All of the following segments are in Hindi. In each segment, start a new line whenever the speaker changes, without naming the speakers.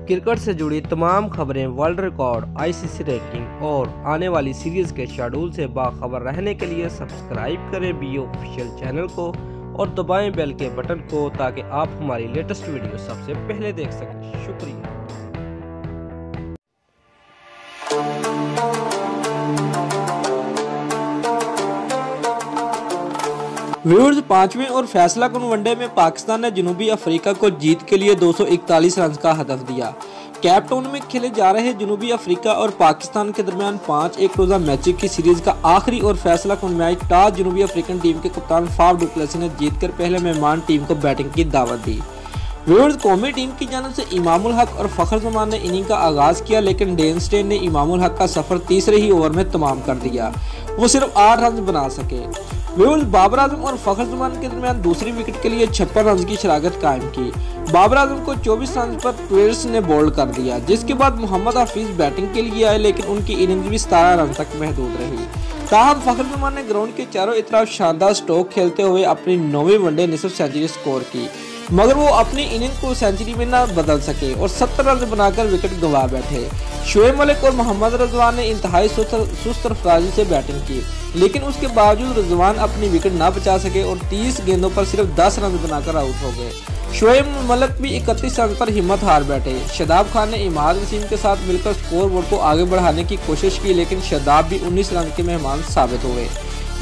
क्रिकेट से जुड़ी तमाम खबरें, वर्ल्ड रिकॉर्ड, आईसीसी रैंकिंग और आने वाली सीरीज के शेड्यूल से बाखबर रहने के लिए सब्सक्राइब करें बीओ ऑफिशियल चैनल को और दबाएं बेल के बटन को ताकि आप हमारी लेटेस्ट वीडियो सबसे पहले देख सकें। शुक्रिया।
व्यूअर्स, पांचवें और फैसलाकुन वनडे में पाकिस्तान ने जनूबी अफ्रीका को जीत के लिए 241 रन का हदफ दिया। केप टाउन में खेले जा रहे जनूबी अफ्रीका और पाकिस्तान के दरमियान 5 एक रोजा मैचों की सीरीज का आखिरी और फैसलाकुन मैच टॉस जनूबी अफ्रीकन टीम के कप्तान फाफ डु प्लेसी ने जीतकर पहले मेहमान टीम को बैटिंग की दावत दी। व्यूअर्स, कौमी टीम की जानिब से इमामुल हक और फखर जमान ने इनिंग का आगाज किया, लेकिन डेन स्टेन ने इमामुल हक का सफर तीसरे ही ओवर में तमाम कर दिया। वो सिर्फ 8 रन बना सके। व्यूअर्स, बाबर आजम और फखर जमान के दरमियान दूसरी विकेट के लिए 56 रन की शराकत कायम की। बाबर आजम को 24 रन पर ट्वेल्स ने बोल्ड कर दिया, जिसके बाद मोहम्मद हफीज बैटिंग के लिए आए, लेकिन उनकी इनिंग्स भी 17 रन तक महदूद रही। ताहम फखर जमान ने ग्राउंड के चारों तरफ शानदार स्ट्रोक खेलते हुए अपनी 9वीं वनडे निसफ सेंचुरी स्कोर की, मगर वो अपनी इनिंग को सेंचुरी में न बदल सके और 70 रन बनाकर विकेट गंवा बैठे। शोएब मलिक और मोहम्मद रिजवान ने इंतहाई सुस्त रफ्तारी से बैटिंग की, लेकिन उसके बावजूद रिजवान अपनी विकेट न बचा सके और 30 गेंदों पर सिर्फ 10 रन बनाकर आउट हो गए। शोएब मलिक भी 31 रन पर हिम्मत हार बैठे। शादाब खान ने इमाद वसीम के साथ मिलकर स्कोर बोर्ड को आगे बढ़ाने की कोशिश की, लेकिन शादाब भी 19 रन के मेहमान साबित हुए।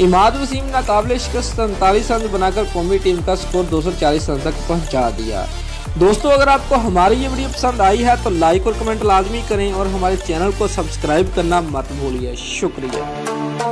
इमाद वसीम नाकाबिले शिकस्त 47 रन बनाकर कौमी टीम का स्कोर 240 रन तक पहुंचा दिया। दोस्तों, अगर आपको हमारी ये वीडियो पसंद आई है तो लाइक और कमेंट लाजमी करें और हमारे चैनल को सब्सक्राइब करना मत भूलिए। शुक्रिया।